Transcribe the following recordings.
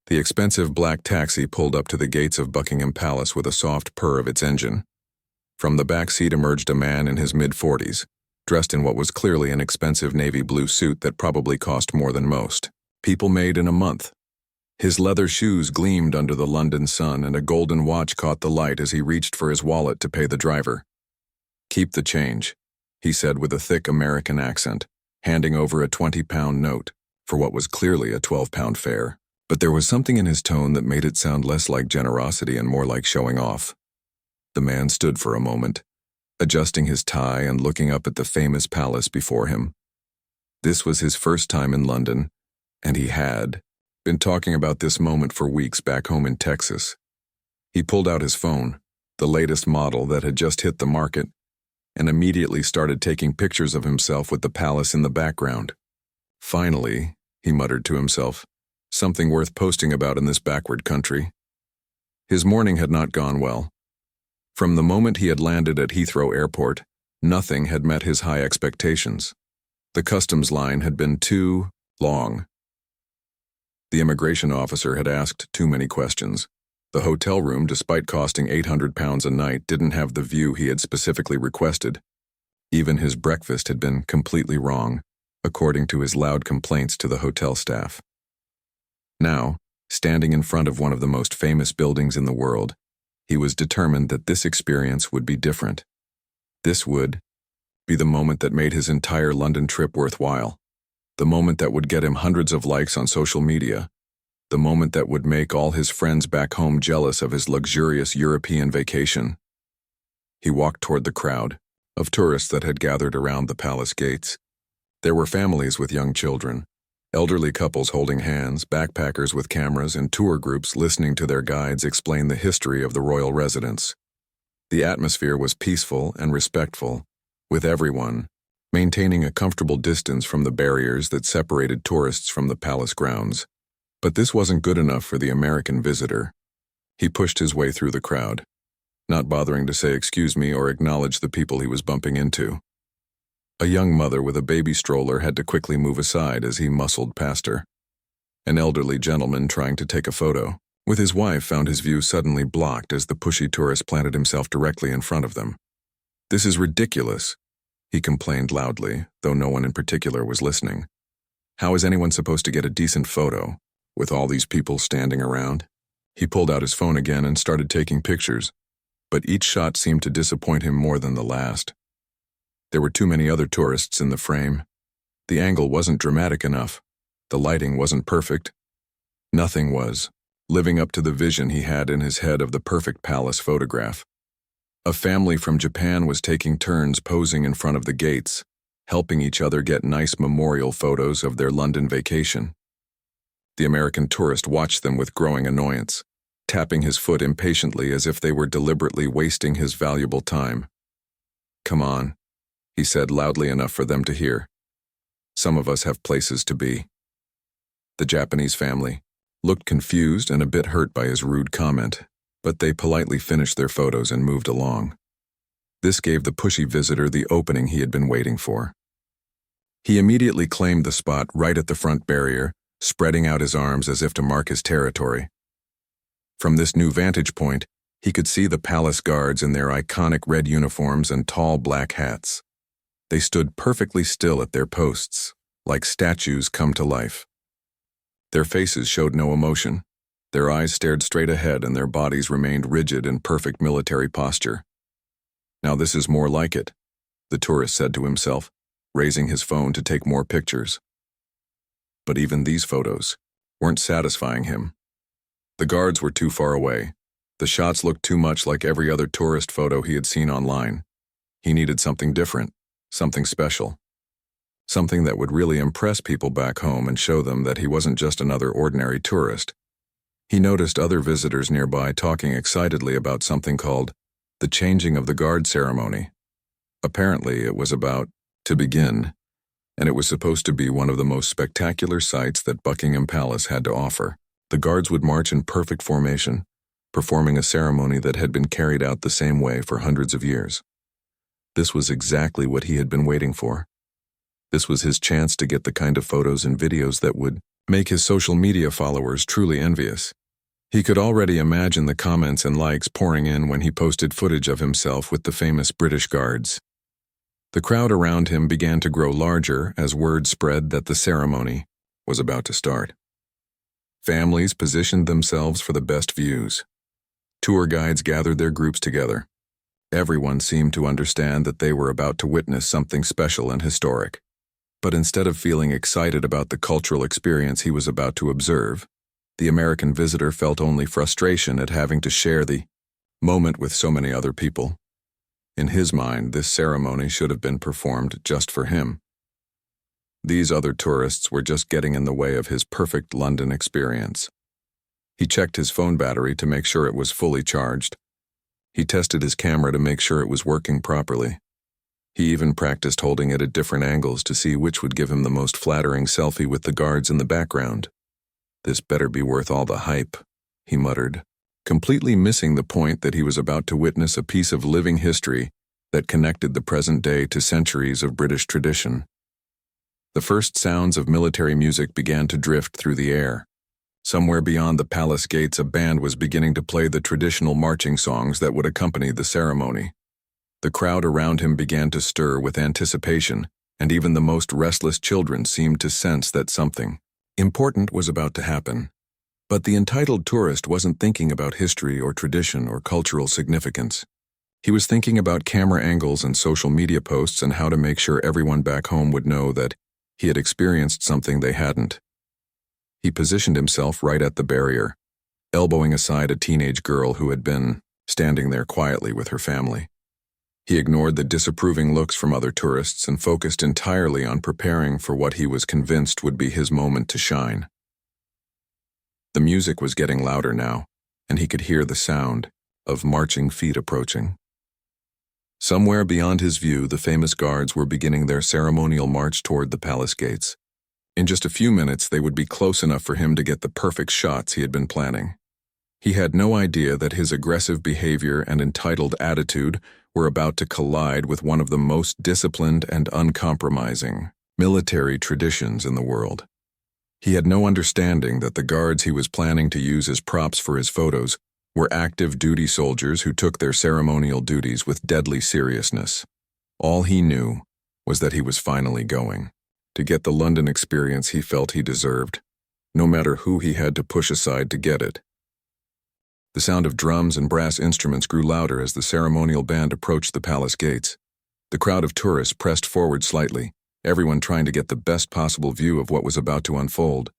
The expensive black taxi pulled up to the gates of Buckingham Palace with a soft purr of its engine. From the back seat emerged a man in his mid-40s, dressed in what was clearly an expensive navy blue suit that probably cost more than most people made in a month. His leather shoes gleamed under the London sun, and a golden watch caught the light as he reached for his wallet to pay the driver. "Keep the change," he said with a thick American accent, handing over a 20-pound note for what was clearly a 12-pound fare. But there was something in his tone that made it sound less like generosity and more like showing off. The man stood for a moment, adjusting his tie and looking up at the famous palace before him. This was his first time in London, and he had been talking about this moment for weeks back home in Texas. He pulled out his phone, the latest model that had just hit the market, and immediately started taking pictures of himself with the palace in the background. "Finally," he muttered to himself, "something worth posting about in this backward country." His morning had not gone well. From the moment he had landed at Heathrow Airport, nothing had met his high expectations. The customs line had been too long. The immigration officer had asked too many questions. The hotel room, despite costing £800 a night, didn't have the view he had specifically requested. Even his breakfast had been completely wrong, according to his loud complaints to the hotel staff. Now, standing in front of one of the most famous buildings in the world, he was determined that this experience would be different. This would be the moment that made his entire London trip worthwhile. The moment that would get him hundreds of likes on social media. The moment that would make all his friends back home jealous of his luxurious European vacation. He walked toward the crowd of tourists that had gathered around the palace gates. There were families with young children, elderly couples holding hands, backpackers with cameras, and tour groups listening to their guides explain the history of the royal residence. The atmosphere was peaceful and respectful, with everyone maintaining a comfortable distance from the barriers that separated tourists from the palace grounds. But this wasn't good enough for the American visitor. He pushed his way through the crowd, not bothering to say excuse me or acknowledge the people he was bumping into. A young mother with a baby stroller had to quickly move aside as he muscled past her. An elderly gentleman trying to take a photo with his wife found his view suddenly blocked as the pushy tourist planted himself directly in front of them. "This is ridiculous," he complained loudly, though no one in particular was listening. "How is anyone supposed to get a decent photo with all these people standing around?" He pulled out his phone again and started taking pictures, but each shot seemed to disappoint him more than the last. There were too many other tourists in the frame. The angle wasn't dramatic enough. The lighting wasn't perfect. Nothing was living up to the vision he had in his head of the perfect palace photograph. A family from Japan was taking turns posing in front of the gates, helping each other get nice memorial photos of their London vacation. The American tourist watched them with growing annoyance, tapping his foot impatiently as if they were deliberately wasting his valuable time. "Come on," he said loudly enough for them to hear. "Some of us have places to be." The Japanese family looked confused and a bit hurt by his rude comment, but they politely finished their photos and moved along. This gave the pushy visitor the opening he had been waiting for. He immediately claimed the spot right at the front barrier, spreading out his arms as if to mark his territory. From this new vantage point, he could see the palace guards in their iconic red uniforms and tall black hats. They stood perfectly still at their posts, like statues come to life. Their faces showed no emotion. Their eyes stared straight ahead and their bodies remained rigid in perfect military posture. "Now this is more like it," the tourist said to himself, raising his phone to take more pictures. But even these photos weren't satisfying him. The guards were too far away. The shots looked too much like every other tourist photo he had seen online. He needed something different, something special. Something that would really impress people back home and show them that he wasn't just another ordinary tourist. He noticed other visitors nearby talking excitedly about something called the changing of the guard ceremony. Apparently, it was about to begin, and it was supposed to be one of the most spectacular sights that Buckingham Palace had to offer. The guards would march in perfect formation, performing a ceremony that had been carried out the same way for hundreds of years. This was exactly what he had been waiting for. This was his chance to get the kind of photos and videos that would make his social media followers truly envious. He could already imagine the comments and likes pouring in when he posted footage of himself with the famous British guards. The crowd around him began to grow larger as word spread that the ceremony was about to start. Families positioned themselves for the best views. Tour guides gathered their groups together. Everyone seemed to understand that they were about to witness something special and historic. But instead of feeling excited about the cultural experience he was about to observe, the American visitor felt only frustration at having to share the moment with so many other people. In his mind, this ceremony should have been performed just for him. These other tourists were just getting in the way of his perfect London experience. He checked his phone battery to make sure it was fully charged. He tested his camera to make sure it was working properly. He even practiced holding it at different angles to see which would give him the most flattering selfie with the guards in the background. "This better be worth all the hype," he muttered, completely missing the point that he was about to witness a piece of living history that connected the present day to centuries of British tradition. The first sounds of military music began to drift through the air. Somewhere beyond the palace gates, a band was beginning to play the traditional marching songs that would accompany the ceremony. The crowd around him began to stir with anticipation, and even the most restless children seemed to sense that something important was about to happen. But the entitled tourist wasn't thinking about history or tradition or cultural significance. He was thinking about camera angles and social media posts and how to make sure everyone back home would know that he had experienced something they hadn't. He positioned himself right at the barrier, elbowing aside a teenage girl who had been standing there quietly with her family. He ignored the disapproving looks from other tourists and focused entirely on preparing for what he was convinced would be his moment to shine. The music was getting louder now, and he could hear the sound of marching feet approaching. Somewhere beyond his view, the famous guards were beginning their ceremonial march toward the palace gates. In just a few minutes, they would be close enough for him to get the perfect shots he had been planning. He had no idea that his aggressive behavior and entitled attitude were about to collide with one of the most disciplined and uncompromising military traditions in the world. He had no understanding that the guards he was planning to use as props for his photos were active duty soldiers who took their ceremonial duties with deadly seriousness. All he knew was that he was finally going to get the London experience he felt he deserved, no matter who he had to push aside to get it. The sound of drums and brass instruments grew louder as the ceremonial band approached the palace gates. The crowd of tourists pressed forward slightly, everyone trying to get the best possible view of what was about to unfold.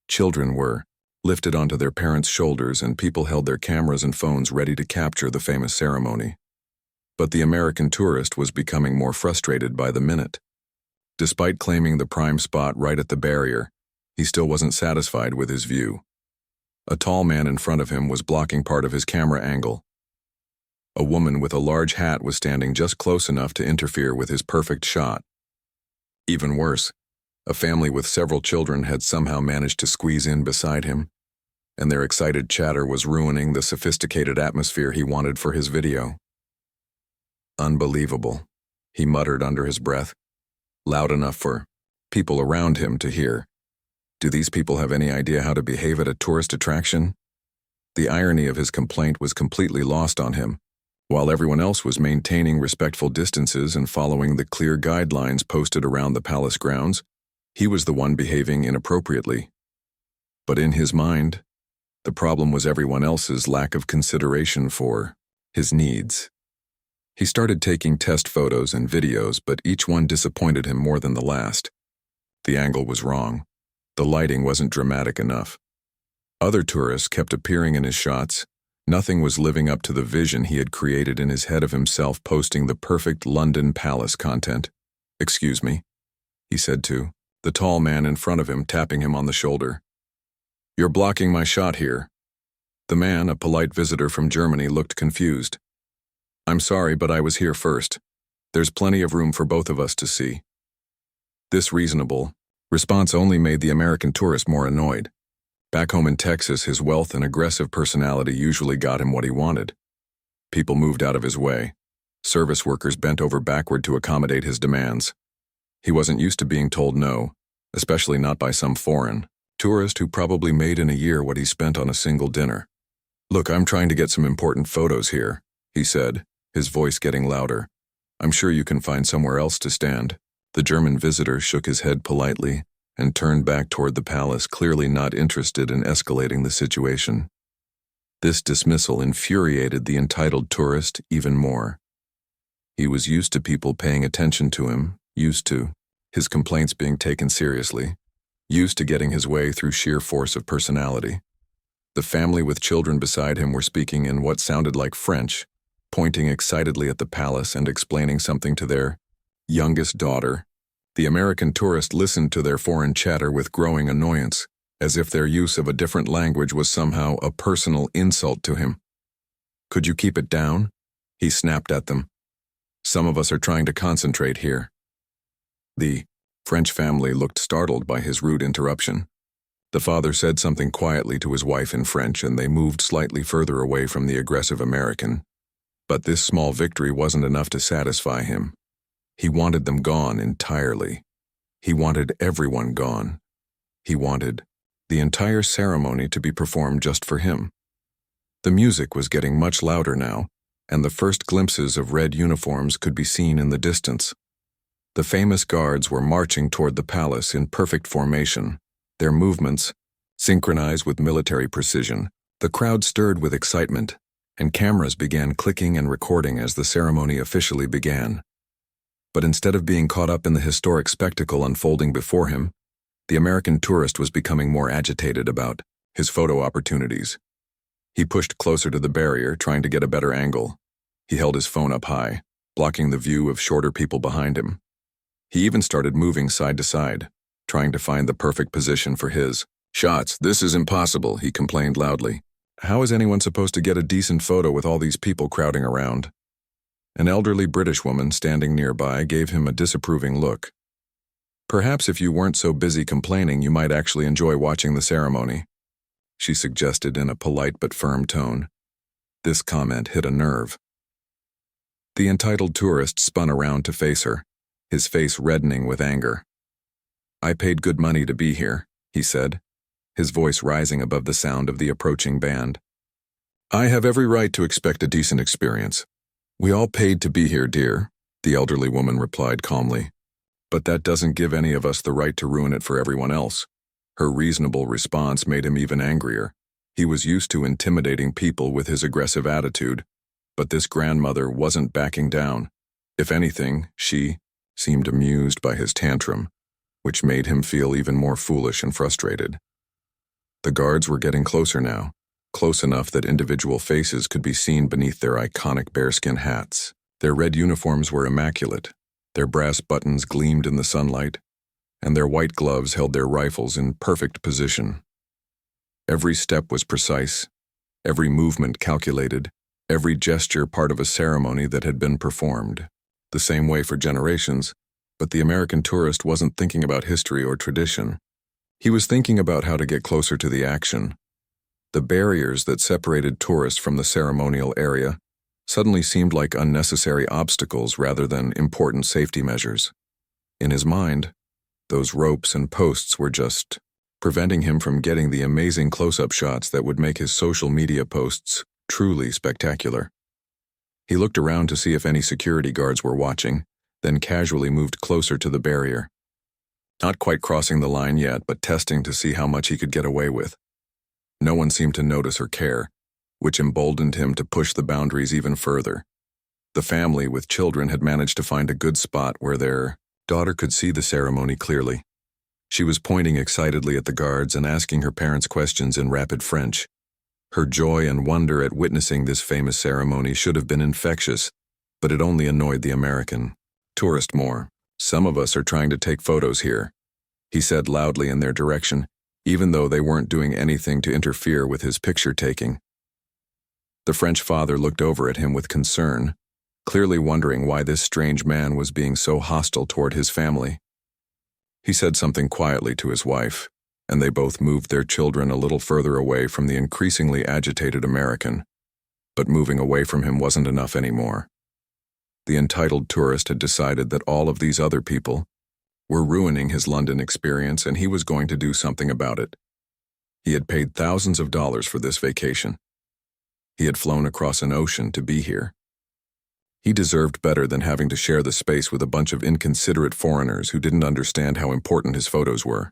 Children were lifted onto their parents' shoulders, and people held their cameras and phones ready to capture the famous ceremony. But the American tourist was becoming more frustrated by the minute. Despite claiming the prime spot right at the barrier, he still wasn't satisfied with his view. A tall man in front of him was blocking part of his camera angle. A woman with a large hat was standing just close enough to interfere with his perfect shot. Even worse, a family with several children had somehow managed to squeeze in beside him, and their excited chatter was ruining the sophisticated atmosphere he wanted for his video. "Unbelievable," he muttered under his breath, loud enough for people around him to hear. "Do these people have any idea how to behave at a tourist attraction?" The irony of his complaint was completely lost on him. While everyone else was maintaining respectful distances and following the clear guidelines posted around the palace grounds, he was the one behaving inappropriately. But in his mind, the problem was everyone else's lack of consideration for his needs. He started taking test photos and videos, but each one disappointed him more than the last. The angle was wrong. The lighting wasn't dramatic enough. Other tourists kept appearing in his shots. Nothing was living up to the vision he had created in his head of himself posting the perfect London palace content. "Excuse me," he said to the tall man in front of him, tapping him on the shoulder. "You're blocking my shot here." The man, a polite visitor from Germany, looked confused. "I'm sorry, but I was here first. There's plenty of room for both of us to see." This reasonable response only made the American tourist more annoyed. Back home in Texas, his wealth and aggressive personality usually got him what he wanted. People moved out of his way. Service workers bent over backward to accommodate his demands. He wasn't used to being told no, especially not by some foreign, Tourist who probably made in a year what he spent on a single dinner. "Look, I'm trying to get some important photos here," he said, his voice getting louder. "I'm sure you can find somewhere else to stand." The German visitor shook his head politely and turned back toward the palace, clearly not interested in escalating the situation. This dismissal infuriated the entitled tourist even more. He was used to people paying attention to him, used to his complaints being taken seriously, used to getting his way through sheer force of personality. The family with children beside him were speaking in what sounded like French, pointing excitedly at the palace and explaining something to their youngest daughter. The American tourist listened to their foreign chatter with growing annoyance, as if their use of a different language was somehow a personal insult to him. "Could you keep it down?" he snapped at them. "Some of us are trying to concentrate here." The French family looked startled by his rude interruption. The father said something quietly to his wife in French, and they moved slightly further away from the aggressive American. But this small victory wasn't enough to satisfy him. He wanted them gone entirely. He wanted everyone gone. He wanted the entire ceremony to be performed just for him. The music was getting much louder now, and the first glimpses of red uniforms could be seen in the distance. The famous guards were marching toward the palace in perfect formation, their movements synchronized with military precision. The crowd stirred with excitement, and cameras began clicking and recording as the ceremony officially began. But instead of being caught up in the historic spectacle unfolding before him, the American tourist was becoming more agitated about his photo opportunities. He pushed closer to the barrier, trying to get a better angle. He held his phone up high, blocking the view of shorter people behind him. He even started moving side to side, trying to find the perfect position for his shots. "This is impossible," he complained loudly. "How is anyone supposed to get a decent photo with all these people crowding around?" An elderly British woman standing nearby gave him a disapproving look. "Perhaps if you weren't so busy complaining, you might actually enjoy watching the ceremony," she suggested in a polite but firm tone. This comment hit a nerve. The entitled tourist spun around to face her, his face reddening with anger. "I paid good money to be here," he said, his voice rising above the sound of the approaching band. "I have every right to expect a decent experience." "We all paid to be here, dear," the elderly woman replied calmly. "But that doesn't give any of us the right to ruin it for everyone else." Her reasonable response made him even angrier. He was used to intimidating people with his aggressive attitude, but this grandmother wasn't backing down. If anything, she seemed amused by his tantrum, which made him feel even more foolish and frustrated. The guards were getting closer now, close enough that individual faces could be seen beneath their iconic bearskin hats. Their red uniforms were immaculate, their brass buttons gleamed in the sunlight, and their white gloves held their rifles in perfect position. Every step was precise, every movement calculated, every gesture part of a ceremony that had been performed the same way for generations, but the American tourist wasn't thinking about history or tradition. He was thinking about how to get closer to the action. The barriers that separated tourists from the ceremonial area suddenly seemed like unnecessary obstacles rather than important safety measures. In his mind, those ropes and posts were just preventing him from getting the amazing close-up shots that would make his social media posts truly spectacular. He looked around to see if any security guards were watching, then casually moved closer to the barrier. Not quite crossing the line yet, but testing to see how much he could get away with. No one seemed to notice or care, which emboldened him to push the boundaries even further. The family with children had managed to find a good spot where their daughter could see the ceremony clearly. She was pointing excitedly at the guards and asking her parents questions in rapid French. Her joy and wonder at witnessing this famous ceremony should have been infectious, but it only annoyed the American tourist more. "Some of us are trying to take photos here," he said loudly in their direction, even though they weren't doing anything to interfere with his picture taking. The French father looked over at him with concern, clearly wondering why this strange man was being so hostile toward his family. He said something quietly to his wife, and they both moved their children a little further away from the increasingly agitated American. But moving away from him wasn't enough anymore. The entitled tourist had decided that all of these other people were ruining his London experience, and he was going to do something about it. He had paid thousands of dollars for this vacation. He had flown across an ocean to be here. He deserved better than having to share the space with a bunch of inconsiderate foreigners who didn't understand how important his photos were.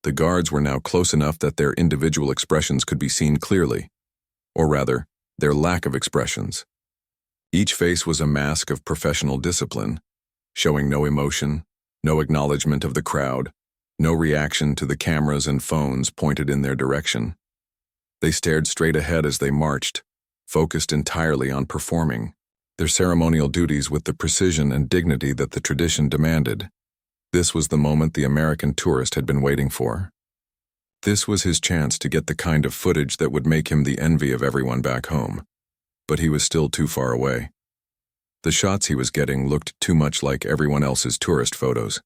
The guards were now close enough that their individual expressions could be seen clearly, or rather, their lack of expressions. Each face was a mask of professional discipline, showing no emotion, no acknowledgement of the crowd, no reaction to the cameras and phones pointed in their direction. They stared straight ahead as they marched, focused entirely on performing their ceremonial duties with the precision and dignity that the tradition demanded. This was the moment the American tourist had been waiting for. This was his chance to get the kind of footage that would make him the envy of everyone back home. But he was still too far away. The shots he was getting looked too much like everyone else's tourist photos.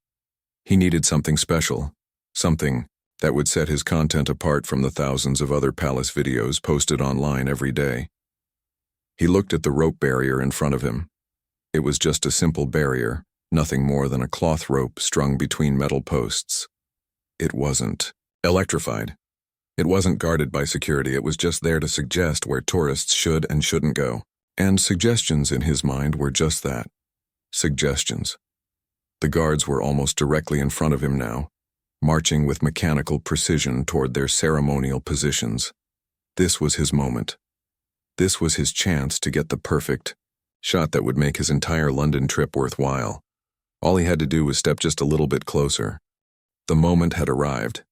He needed something special, something that would set his content apart from the thousands of other palace videos posted online every day. He looked at the rope barrier in front of him. It was just a simple barrier, nothing more than a cloth rope strung between metal posts. It wasn't electrified. It wasn't guarded by security. It was just there to suggest where tourists should and shouldn't go. And suggestions in his mind were just that, suggestions. The guards were almost directly in front of him now, marching with mechanical precision toward their ceremonial positions. This was his moment. This was his chance to get the perfect shot that would make his entire London trip worthwhile. All he had to do was step just a little bit closer. The moment had arrived.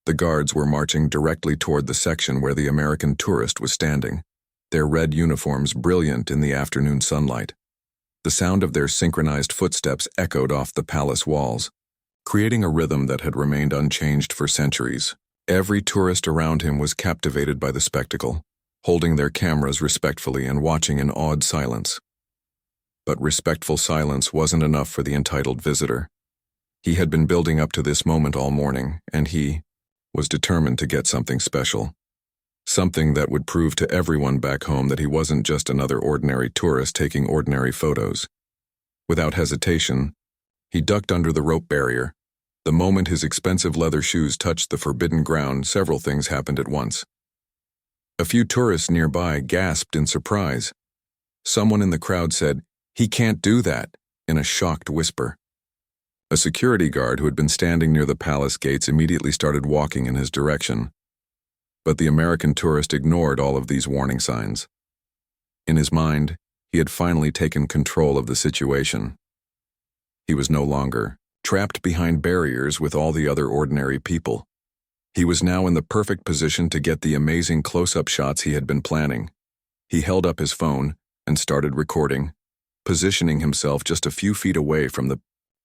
The guards were marching directly toward the section where the American tourist was standing, their red uniforms brilliant in the afternoon sunlight. The sound of their synchronized footsteps echoed off the palace walls, creating a rhythm that had remained unchanged for centuries. Every tourist around him was captivated by the spectacle, holding their cameras respectfully and watching in awed silence. But respectful silence wasn't enough for the entitled visitor. He had been building up to this moment all morning, and he was determined to get something special. Something that would prove to everyone back home that he wasn't just another ordinary tourist taking ordinary photos. Without hesitation, he ducked under the rope barrier. The moment his expensive leather shoes touched the forbidden ground, several things happened at once. A few tourists nearby gasped in surprise. Someone in the crowd said, "He can't do that," in a shocked whisper. A security guard who had been standing near the palace gates immediately started walking in his direction. But the American tourist ignored all of these warning signs. In his mind, he had finally taken control of the situation. He was no longer trapped behind barriers with all the other ordinary people. He was now in the perfect position to get the amazing close-up shots he had been planning. He held up his phone and started recording, positioning himself just a few feet away from the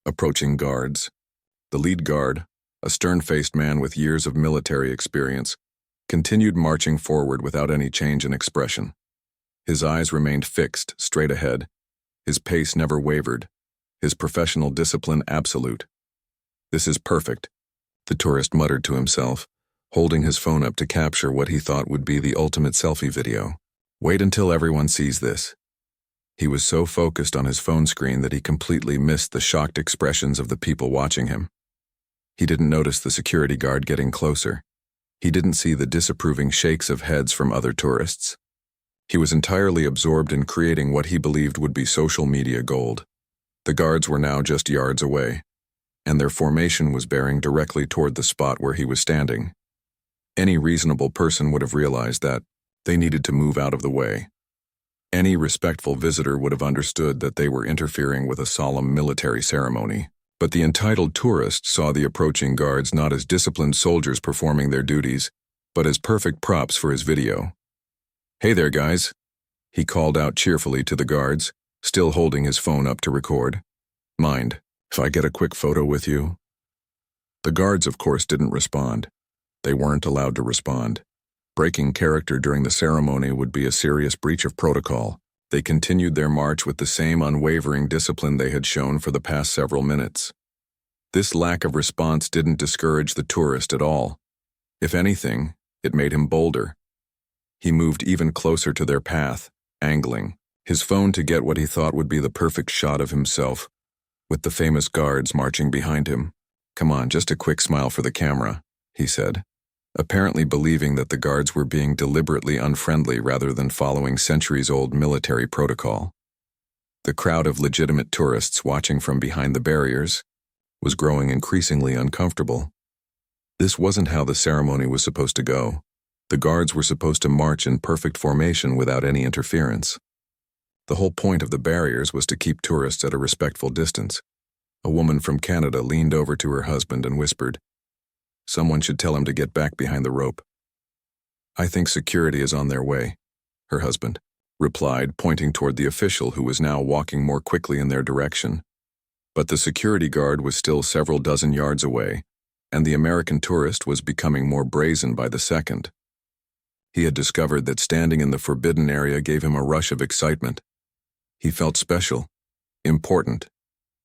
approaching guards. The lead guard, a stern-faced man with years of military experience, continued marching forward without any change in expression. His eyes remained fixed, straight ahead. His pace never wavered. His professional discipline absolute. "This is perfect," the tourist muttered to himself, holding his phone up to capture what he thought would be the ultimate selfie video. "Wait until everyone sees this." He was so focused on his phone screen that he completely missed the shocked expressions of the people watching him. He didn't notice the security guard getting closer. He didn't see the disapproving shakes of heads from other tourists. He was entirely absorbed in creating what he believed would be social media gold. The guards were now just yards away, and their formation was bearing directly toward the spot where he was standing. Any reasonable person would have realized that they needed to move out of the way. Any respectful visitor would have understood that they were interfering with a solemn military ceremony. But the entitled tourist saw the approaching guards not as disciplined soldiers performing their duties, but as perfect props for his video. "Hey there, guys," he called out cheerfully to the guards, still holding his phone up to record. "Mind if I get a quick photo with you?" The guards, of course, didn't respond. They weren't allowed to respond. Breaking character during the ceremony would be a serious breach of protocol. They continued their march with the same unwavering discipline they had shown for the past several minutes. This lack of response didn't discourage the tourist at all. If anything, it made him bolder. He moved even closer to their path, angling his phone to get what he thought would be the perfect shot of himself, with the famous guards marching behind him. "Come on, just a quick smile for the camera," he said. apparently believing that the guards were being deliberately unfriendly rather than following centuries-old military protocol. The crowd of legitimate tourists watching from behind the barriers was growing increasingly uncomfortable. This wasn't how the ceremony was supposed to go. The guards were supposed to march in perfect formation without any interference. The whole point of the barriers was to keep tourists at a respectful distance. A woman from Canada leaned over to her husband and whispered, "Someone should tell him to get back behind the rope." "I think security is on their way," her husband replied, pointing toward the official who was now walking more quickly in their direction. But the security guard was still several dozen yards away, and the American tourist was becoming more brazen by the second. He had discovered that standing in the forbidden area gave him a rush of excitement. He felt special, important,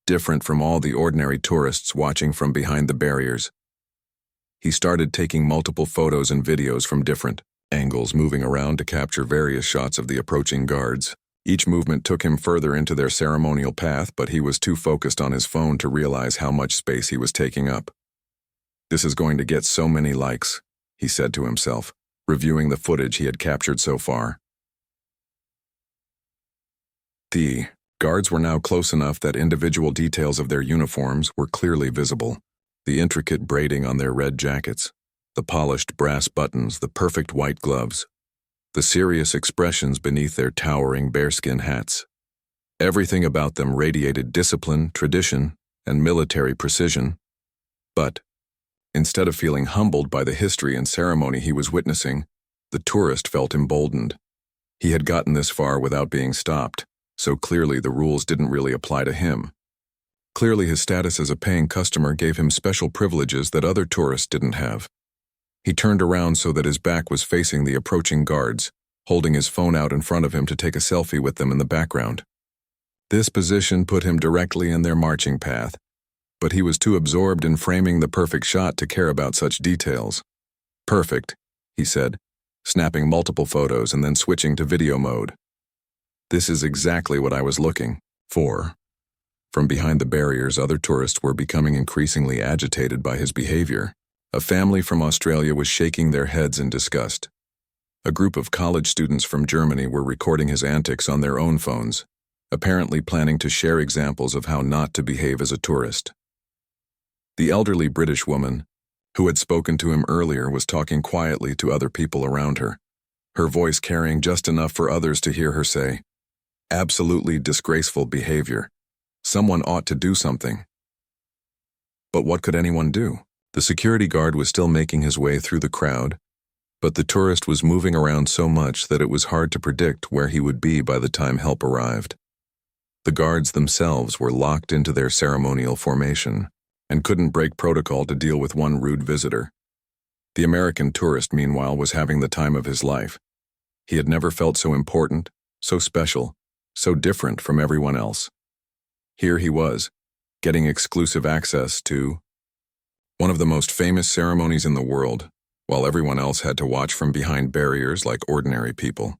different from all the ordinary tourists watching from behind the barriers. He started taking multiple photos and videos from different angles, moving around to capture various shots of the approaching guards. Each movement took him further into their ceremonial path, but he was too focused on his phone to realize how much space he was taking up. "This is going to get so many likes," he said to himself, reviewing the footage he had captured so far. The guards were now close enough that individual details of their uniforms were clearly visible. The intricate braiding on their red jackets, the polished brass buttons, the perfect white gloves, the serious expressions beneath their towering bearskin hats. Everything about them radiated discipline, tradition, and military precision. But, instead of feeling humbled by the history and ceremony he was witnessing, the tourist felt emboldened. He had gotten this far without being stopped, so clearly the rules didn't really apply to him. Clearly his status as a paying customer gave him special privileges that other tourists didn't have. He turned around so that his back was facing the approaching guards, holding his phone out in front of him to take a selfie with them in the background. This position put him directly in their marching path, but he was too absorbed in framing the perfect shot to care about such details. "Perfect," he said, snapping multiple photos and then switching to video mode. "This is exactly what I was looking for." From behind the barriers, other tourists were becoming increasingly agitated by his behavior. A family from Australia was shaking their heads in disgust. A group of college students from Germany were recording his antics on their own phones, apparently planning to share examples of how not to behave as a tourist. The elderly British woman, who had spoken to him earlier, was talking quietly to other people around her, her voice carrying just enough for others to hear her say, "Absolutely disgraceful behavior. Someone ought to do something." But what could anyone do? The security guard was still making his way through the crowd, but the tourist was moving around so much that it was hard to predict where he would be by the time help arrived. The guards themselves were locked into their ceremonial formation and couldn't break protocol to deal with one rude visitor. The American tourist, meanwhile, was having the time of his life. He had never felt so important, so special, so different from everyone else. Here he was, getting exclusive access to one of the most famous ceremonies in the world, while everyone else had to watch from behind barriers like ordinary people.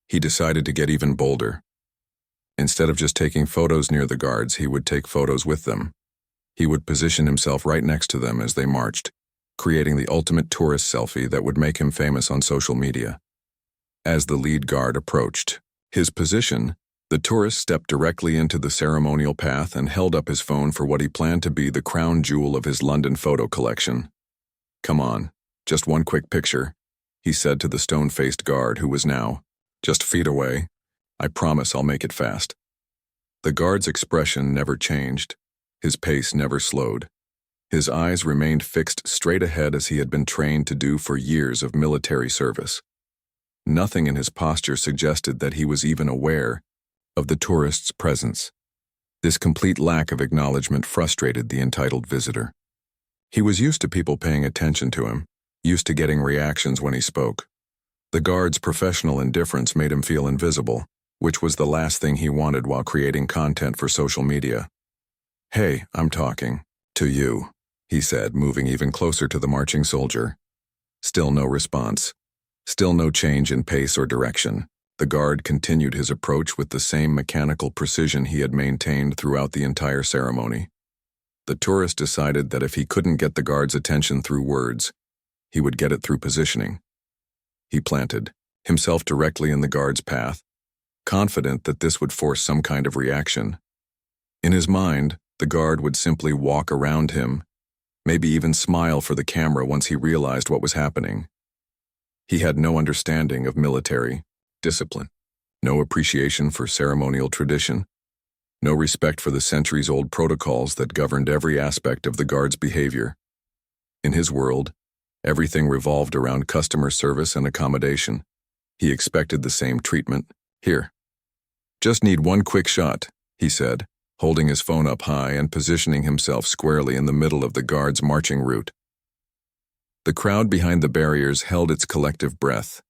He decided to get even bolder. Instead of just taking photos near the guards, he would take photos with them. He would position himself right next to them as they marched, creating the ultimate tourist selfie that would make him famous on social media. As the lead guard approached his position, the tourist stepped directly into the ceremonial path and held up his phone for what he planned to be the crown jewel of his London photo collection. "Come on, just one quick picture," he said to the stone-faced guard who was now just feet away. "I promise I'll make it fast." The guard's expression never changed. His pace never slowed. His eyes remained fixed straight ahead as he had been trained to do for years of military service. Nothing in his posture suggested that he was even aware of the tourist's presence. This complete lack of acknowledgement frustrated the entitled visitor. He was used to people paying attention to him, used to getting reactions when he spoke. The guard's professional indifference made him feel invisible, which was the last thing he wanted while creating content for social media. "Hey, I'm talking to you," he said, moving even closer to the marching soldier. Still no response. Still no change in pace or direction. The guard continued his approach with the same mechanical precision he had maintained throughout the entire ceremony. The tourist decided that if he couldn't get the guard's attention through words, He would get it through positioning. He planted himself directly in the guard's path, confident that this would force some kind of reaction. In his mind, the guard would simply walk around him, maybe even smile for the camera once he realized what was happening. He had no understanding of military discipline, no appreciation for ceremonial tradition, no respect for the centuries-old protocols that governed every aspect of the guard's behavior. In his world, everything revolved around customer service and accommodation. He expected the same treatment. Here. Just need one quick shot, he said, holding his phone up high and positioning himself squarely in the middle of the guard's marching route. The crowd behind the barriers held its collective breath.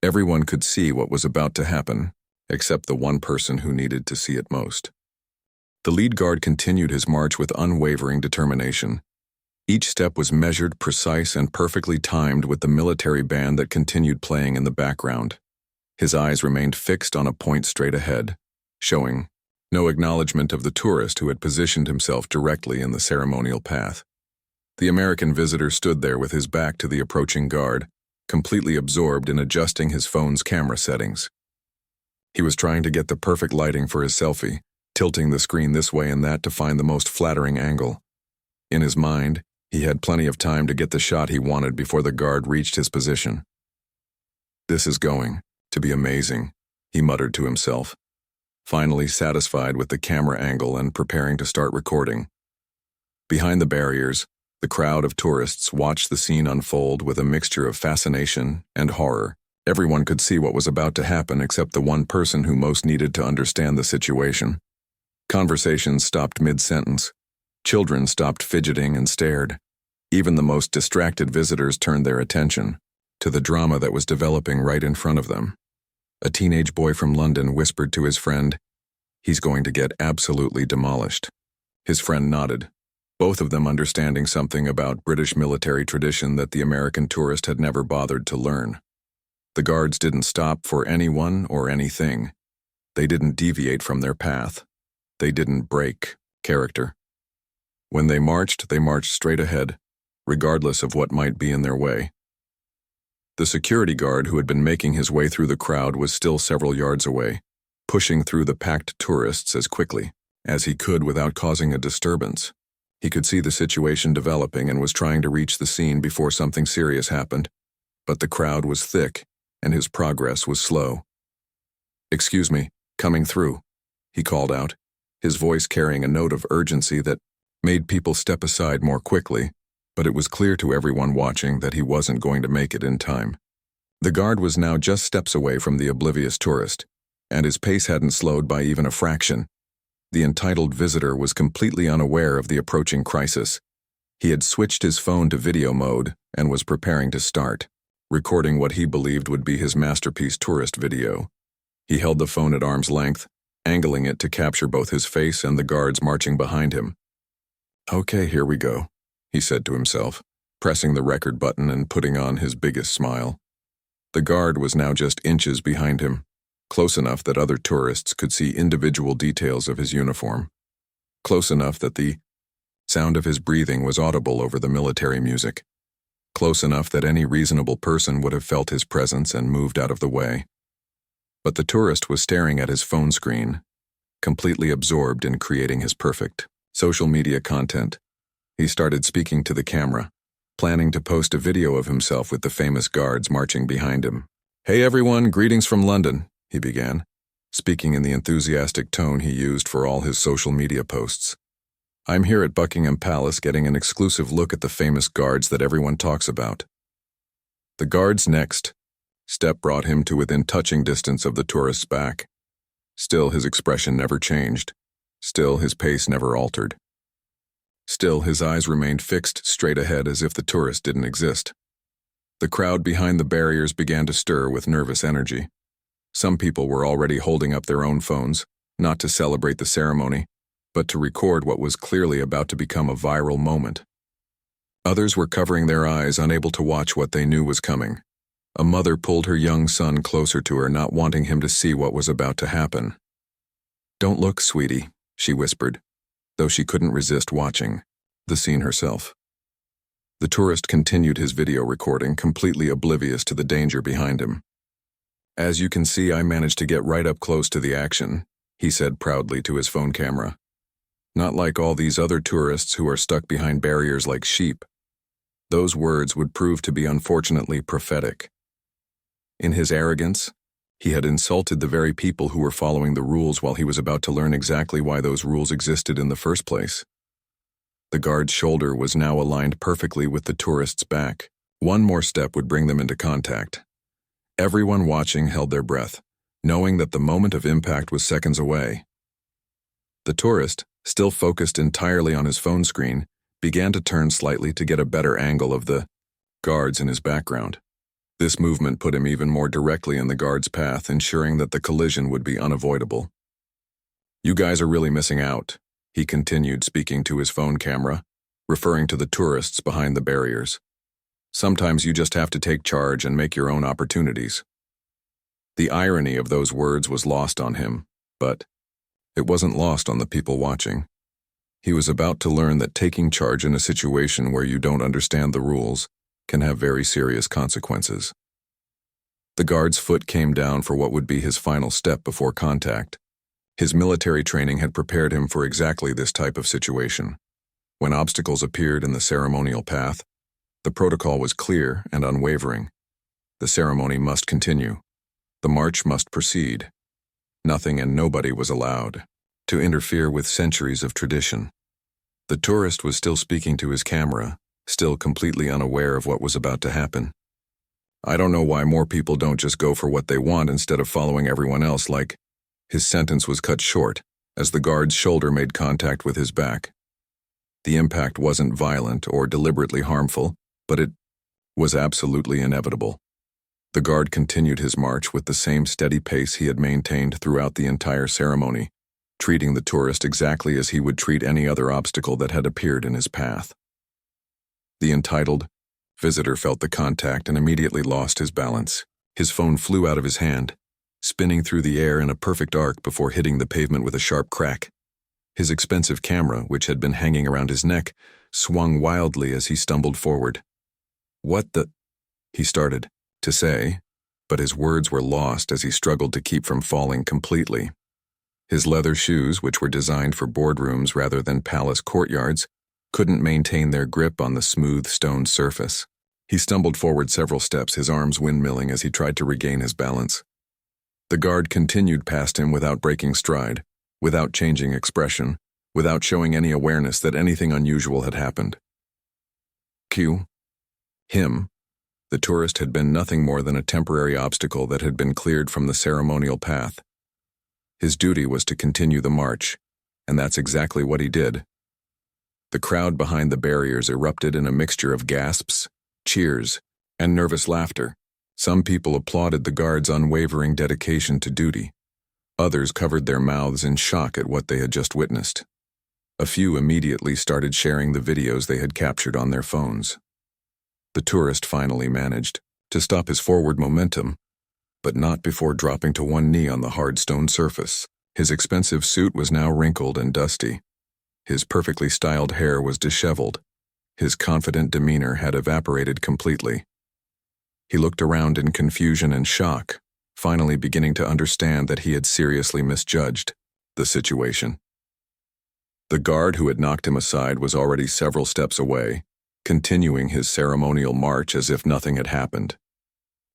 Everyone could see what was about to happen, except the one person who needed to see it most. The lead guard continued his march with unwavering determination. Each step was measured, precise, and perfectly timed with the military band that continued playing in the background. His eyes remained fixed on a point straight ahead, showing no acknowledgement of the tourist who had positioned himself directly in the ceremonial path. The American visitor stood there with his back to the approaching guard, completely absorbed in adjusting his phone's camera settings. He was trying to get the perfect lighting for his selfie, tilting the screen this way and that to find the most flattering angle. In his mind, he had plenty of time to get the shot he wanted before the guard reached his position. "This is going to be amazing," he muttered to himself, finally satisfied with the camera angle and preparing to start recording. Behind the barriers, the crowd of tourists watched the scene unfold with a mixture of fascination and horror. Everyone could see what was about to happen except the one person who most needed to understand the situation. Conversations stopped mid-sentence. Children stopped fidgeting and stared. Even the most distracted visitors turned their attention to the drama that was developing right in front of them. A teenage boy from London whispered to his friend, "He's going to get absolutely demolished." His friend nodded, both of them understanding something about British military tradition that the American tourist had never bothered to learn. The guards didn't stop for anyone or anything. They didn't deviate from their path. They didn't break character. When they marched straight ahead, regardless of what might be in their way. The security guard who had been making his way through the crowd was still several yards away, pushing through the packed tourists as quickly as he could without causing a disturbance. He could see the situation developing and was trying to reach the scene before something serious happened, but the crowd was thick and his progress was slow. "Excuse me, coming through," he called out, his voice carrying a note of urgency that made people step aside more quickly, but it was clear to everyone watching that he wasn't going to make it in time. The guard was now just steps away from the oblivious tourist, and his pace hadn't slowed by even a fraction. The entitled visitor was completely unaware of the approaching crisis. He had switched his phone to video mode and was preparing to start, recording what he believed would be his masterpiece tourist video. He held the phone at arm's length, angling it to capture both his face and the guards marching behind him. "Okay, here we go," he said to himself, pressing the record button and putting on his biggest smile. The guard was now just inches behind him, close enough that other tourists could see individual details of his uniform, close enough that the sound of his breathing was audible over the military music, close enough that any reasonable person would have felt his presence and moved out of the way. But the tourist was staring at his phone screen, completely absorbed in creating his perfect social media content. He started speaking to the camera, planning to post a video of himself with the famous guards marching behind him. "Hey everyone, greetings from London," he began, speaking in the enthusiastic tone he used for all his social media posts. "I'm here at Buckingham Palace getting an exclusive look at the famous guards that everyone talks about." The guard's next step brought him to within touching distance of the tourist's back. Still, his expression never changed. Still, his pace never altered. Still, his eyes remained fixed straight ahead as if the tourist didn't exist. The crowd behind the barriers began to stir with nervous energy. Some people were already holding up their own phones, not to celebrate the ceremony, but to record what was clearly about to become a viral moment. Others were covering their eyes, unable to watch what they knew was coming. A mother pulled her young son closer to her, not wanting him to see what was about to happen. "Don't look, sweetie," she whispered, though she couldn't resist watching the scene herself. The tourist continued his video recording, completely oblivious to the danger behind him. "As you can see, I managed to get right up close to the action," he said proudly to his phone camera. "Not like all these other tourists who are stuck behind barriers like sheep." Those words would prove to be unfortunately prophetic. In his arrogance, he had insulted the very people who were following the rules while he was about to learn exactly why those rules existed in the first place. The guard's shoulder was now aligned perfectly with the tourist's back. One more step would bring them into contact. Everyone watching held their breath, knowing that the moment of impact was seconds away. The tourist, still focused entirely on his phone screen, began to turn slightly to get a better angle of the guards in his background. This movement put him even more directly in the guard's path, ensuring that the collision would be unavoidable. "You guys are really missing out," he continued, speaking to his phone camera, referring to the tourists behind the barriers. "Sometimes you just have to take charge and make your own opportunities." The irony of those words was lost on him, but it wasn't lost on the people watching. He was about to learn that taking charge in a situation where you don't understand the rules can have very serious consequences. The guard's foot came down for what would be his final step before contact. His military training had prepared him for exactly this type of situation. When obstacles appeared in the ceremonial path, the protocol was clear and unwavering. The ceremony must continue. The march must proceed. Nothing and nobody was allowed to interfere with centuries of tradition. The tourist was still speaking to his camera, still completely unaware of what was about to happen. "I don't know why more people don't just go for what they want instead of following everyone else like..." His sentence was cut short as the guard's shoulder made contact with his back. The impact wasn't violent or deliberately harmful, but it was absolutely inevitable. The guard continued his march with the same steady pace he had maintained throughout the entire ceremony, treating the tourist exactly as he would treat any other obstacle that had appeared in his path. The entitled visitor felt the contact and immediately lost his balance. His phone flew out of his hand, spinning through the air in a perfect arc before hitting the pavement with a sharp crack. His expensive camera, which had been hanging around his neck, swung wildly as he stumbled forward. "What the..." he started to say, but his words were lost as he struggled to keep from falling completely. His leather shoes, which were designed for boardrooms rather than palace courtyards, couldn't maintain their grip on the smooth stone surface. He stumbled forward several steps, his arms windmilling as he tried to regain his balance. The guard continued past him without breaking stride, without changing expression, without showing any awareness that anything unusual had happened. Him, the tourist, had been nothing more than a temporary obstacle that had been cleared from the ceremonial path. His duty was to continue the march, and that's exactly what he did. The crowd behind the barriers erupted in a mixture of gasps, cheers, and nervous laughter. Some people applauded the guard's unwavering dedication to duty. Others covered their mouths in shock at what they had just witnessed. A few immediately started sharing the videos they had captured on their phones. The tourist finally managed to stop his forward momentum, but not before dropping to one knee on the hard stone surface. His expensive suit was now wrinkled and dusty. His perfectly styled hair was disheveled. His confident demeanor had evaporated completely. He looked around in confusion and shock, finally beginning to understand that he had seriously misjudged the situation. The guard who had knocked him aside was already several steps away, continuing his ceremonial march as if nothing had happened.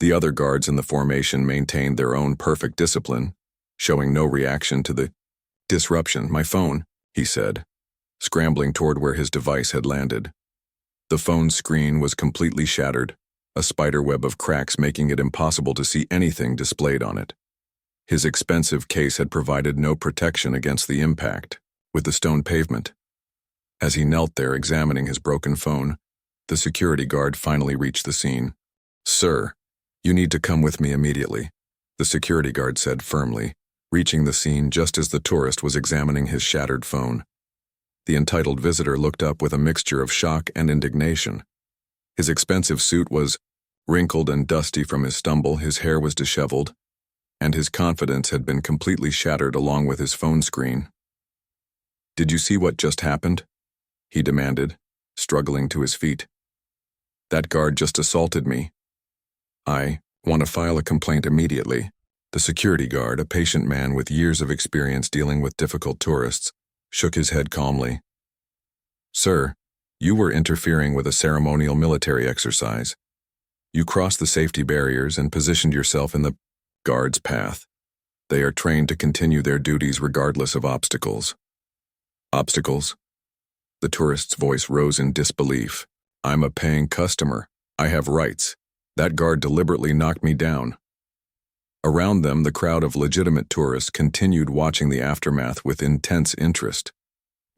The other guards in the formation maintained their own perfect discipline, showing no reaction to the disruption. "My phone," he said, scrambling toward where his device had landed. The phone's screen was completely shattered, a spiderweb of cracks making it impossible to see anything displayed on it. His expensive case had provided no protection against the impact with the stone pavement. As he knelt there examining his broken phone, the security guard finally reached the scene. "Sir, you need to come with me immediately," the security guard said firmly, reaching the scene just as the tourist was examining his shattered phone. The entitled visitor looked up with a mixture of shock and indignation. His expensive suit was wrinkled and dusty from his stumble, his hair was disheveled, and his confidence had been completely shattered along with his phone screen. "Did you see what just happened?" he demanded, struggling to his feet. That guard just assaulted me. I want to file a complaint immediately. The security guard, a patient man with years of experience dealing with difficult tourists, shook his head calmly. Sir, you were interfering with a ceremonial military exercise. You crossed the safety barriers and positioned yourself in the guard's path. They are trained to continue their duties regardless of obstacles. Obstacles? The tourist's voice rose in disbelief. I'm a paying customer. I have rights. That guard deliberately knocked me down. Around them, the crowd of legitimate tourists continued watching the aftermath with intense interest.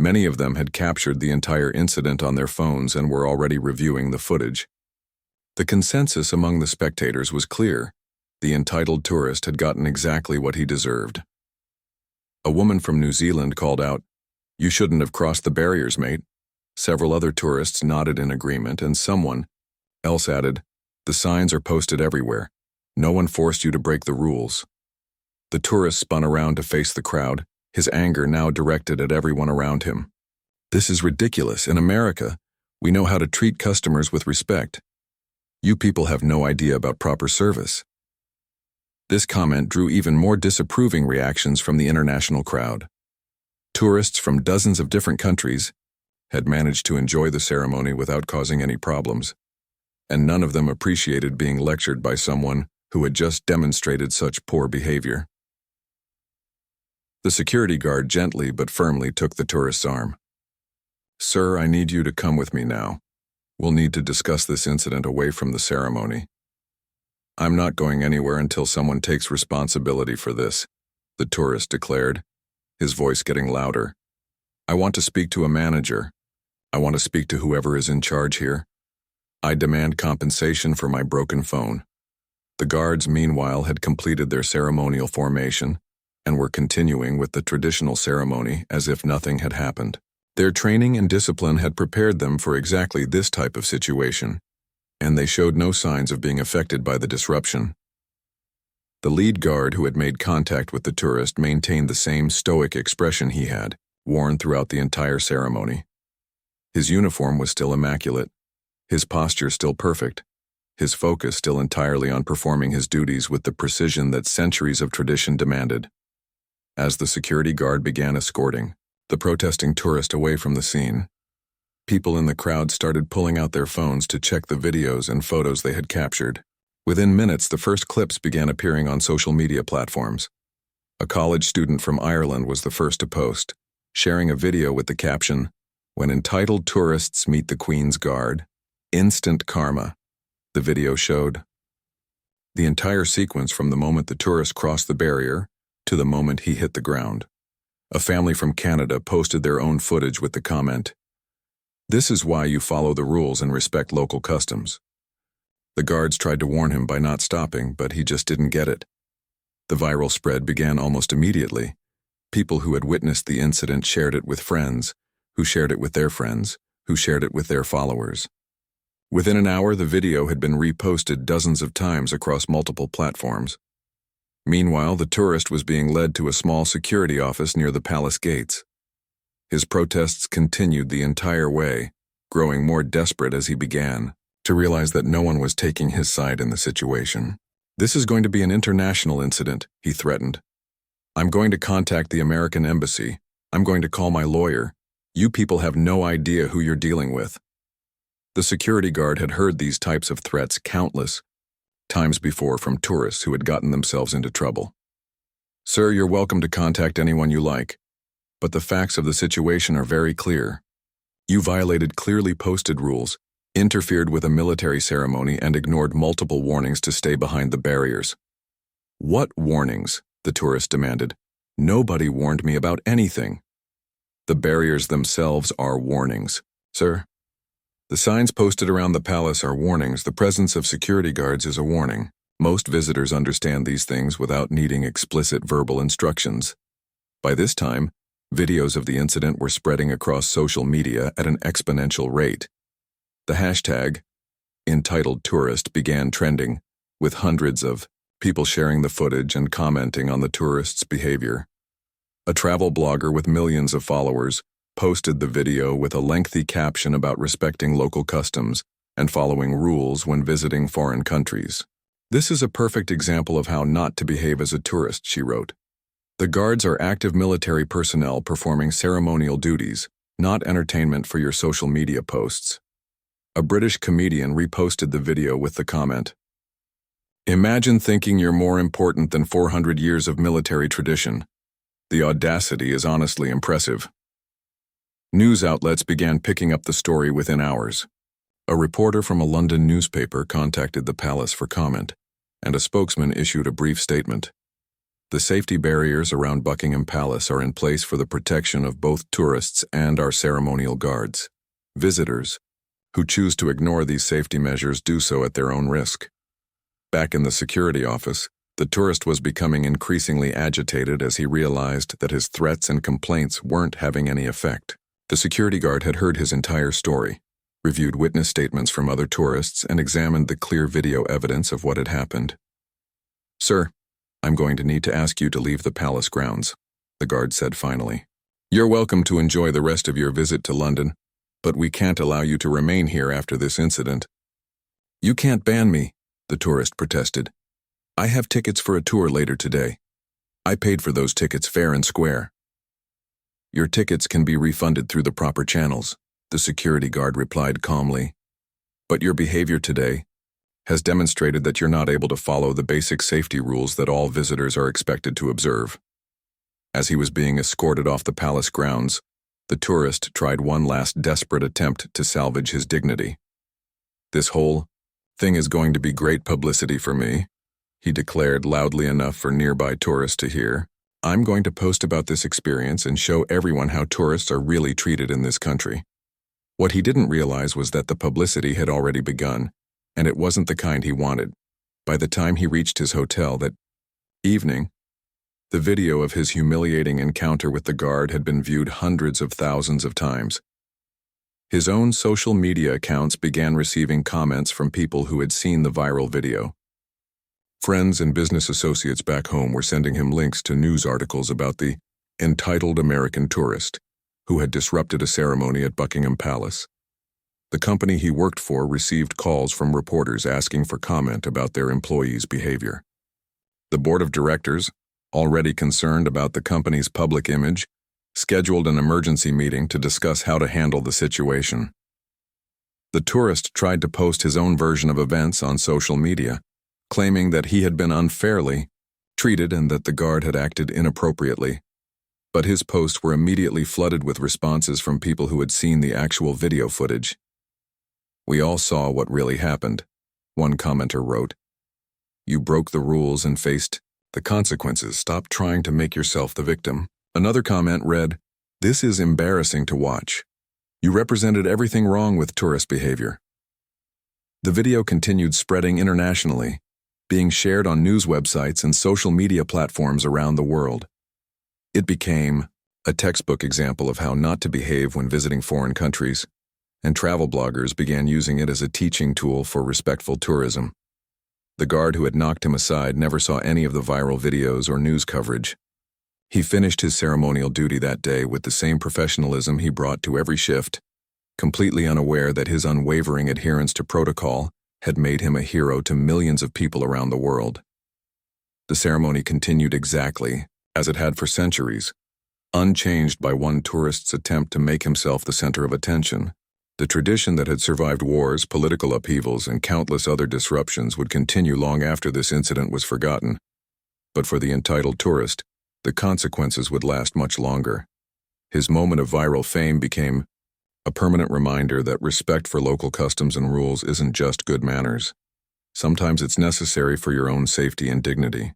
Many of them had captured the entire incident on their phones and were already reviewing the footage. The consensus among the spectators was clear. The entitled tourist had gotten exactly what he deserved. A woman from New Zealand called out, "You shouldn't have crossed the barriers, mate." Several other tourists nodded in agreement, and someone else added, "The signs are posted everywhere. No one forced you to break the rules." The tourist spun around to face the crowd, his anger now directed at everyone around him. "This is ridiculous. In America, we know how to treat customers with respect. You people have no idea about proper service." This comment drew even more disapproving reactions from the international crowd. Tourists from dozens of different countries had managed to enjoy the ceremony without causing any problems, and none of them appreciated being lectured by someone who had just demonstrated such poor behavior. The security guard gently but firmly took the tourist's arm. "Sir, I need you to come with me now. We'll need to discuss this incident away from the ceremony." "I'm not going anywhere until someone takes responsibility for this," the tourist declared, his voice getting louder. "I want to speak to a manager. I want to speak to whoever is in charge here. I demand compensation for my broken phone." The guards, meanwhile, had completed their ceremonial formation and were continuing with the traditional ceremony as if nothing had happened. Their training and discipline had prepared them for exactly this type of situation, and they showed no signs of being affected by the disruption. The lead guard who had made contact with the tourist maintained the same stoic expression he had worn throughout the entire ceremony. His uniform was still immaculate, his posture still perfect, his focus still entirely on performing his duties with the precision that centuries of tradition demanded. As the security guard began escorting the protesting tourist away from the scene, people in the crowd started pulling out their phones to check the videos and photos they had captured. Within minutes, the first clips began appearing on social media platforms. A college student from Ireland was the first to post, sharing a video with the caption, "When entitled tourists meet the Queen's Guard, instant karma." The video showed the entire sequence from the moment the tourist crossed the barrier to the moment he hit the ground. A family from Canada posted their own footage with the comment, "This is why you follow the rules and respect local customs." The guards tried to warn him by not stopping, but he just didn't get it. The viral spread began almost immediately. People who had witnessed the incident shared it with friends, who shared it with their friends, who shared it with their followers. Within an hour, the video had been reposted dozens of times across multiple platforms. Meanwhile, the tourist was being led to a small security office near the palace gates. His protests continued the entire way, growing more desperate as he began to realize that no one was taking his side in the situation. "This is going to be an international incident," he threatened. "I'm going to contact the American embassy. I'm going to call my lawyer. You people have no idea who you're dealing with." The security guard had heard these types of threats countless times before from tourists who had gotten themselves into trouble. "Sir, you're welcome to contact anyone you like, but the facts of the situation are very clear. You violated clearly posted rules, interfered with a military ceremony, and ignored multiple warnings to stay behind the barriers." "What warnings?" the tourist demanded. "Nobody warned me about anything." "The barriers themselves are warnings, sir. The signs posted around the palace are warnings. The presence of security guards is a warning. Most visitors understand these things without needing explicit verbal instructions." By this time, videos of the incident were spreading across social media at an exponential rate. The hashtag entitled tourist began trending, with hundreds of people sharing the footage and commenting on the tourist's behavior. A travel blogger with millions of followers posted the video with a lengthy caption about respecting local customs and following rules when visiting foreign countries. This is a perfect example of how not to behave as a tourist, she wrote. The guards are active military personnel performing ceremonial duties, not entertainment for your social media posts. A British comedian reposted the video with the comment, "Imagine thinking you're more important than 400 years of military tradition. The audacity is honestly impressive." News outlets began picking up the story within hours. A reporter from a London newspaper contacted the palace for comment, and a spokesman issued a brief statement. The safety barriers around Buckingham Palace are in place for the protection of both tourists and our ceremonial guards. Visitors who choose to ignore these safety measures do so at their own risk. Back in the security office, the tourist was becoming increasingly agitated as he realized that his threats and complaints weren't having any effect. The security guard had heard his entire story, reviewed witness statements from other tourists, and examined the clear video evidence of what had happened. "Sir, I'm going to need to ask you to leave the palace grounds," the guard said finally. "You're welcome to enjoy the rest of your visit to London, but we can't allow you to remain here after this incident." "You can't ban me," the tourist protested. "I have tickets for a tour later today. I paid for those tickets fair and square." "Your tickets can be refunded through the proper channels," the security guard replied calmly. "But your behavior today has demonstrated that you're not able to follow the basic safety rules that all visitors are expected to observe." As he was being escorted off the palace grounds, the tourist tried one last desperate attempt to salvage his dignity. "This whole thing is going to be great publicity for me," he declared loudly enough for nearby tourists to hear. "I'm going to post about this experience and show everyone how tourists are really treated in this country." What he didn't realize was that the publicity had already begun, and it wasn't the kind he wanted. By the time he reached his hotel that evening, the video of his humiliating encounter with the guard had been viewed hundreds of thousands of times. His own social media accounts began receiving comments from people who had seen the viral video. Friends and business associates back home were sending him links to news articles about the entitled American tourist who had disrupted a ceremony at Buckingham Palace. The company he worked for received calls from reporters asking for comment about their employees' behavior. The board of directors, already concerned about the company's public image, scheduled an emergency meeting to discuss how to handle the situation. The tourist tried to post his own version of events on social media, claiming that he had been unfairly treated and that the guard had acted inappropriately. But his posts were immediately flooded with responses from people who had seen the actual video footage. "We all saw what really happened," one commenter wrote. "You broke the rules and faced the consequences. Stop trying to make yourself the victim." Another comment read, "This is embarrassing to watch. You represented everything wrong with tourist behavior." The video continued spreading internationally, being shared on news websites and social media platforms around the world. It became a textbook example of how not to behave when visiting foreign countries, and travel bloggers began using it as a teaching tool for respectful tourism. The guard who had knocked him aside never saw any of the viral videos or news coverage. He finished his ceremonial duty that day with the same professionalism he brought to every shift, completely unaware that his unwavering adherence to protocol had made him a hero to millions of people around the world. The ceremony continued exactly as it had for centuries, unchanged by one tourist's attempt to make himself the center of attention. The tradition that had survived wars, political upheavals, and countless other disruptions would continue long after this incident was forgotten. But for the entitled tourist, the consequences would last much longer. His moment of viral fame became a permanent reminder that respect for local customs and rules isn't just good manners. Sometimes it's necessary for your own safety and dignity.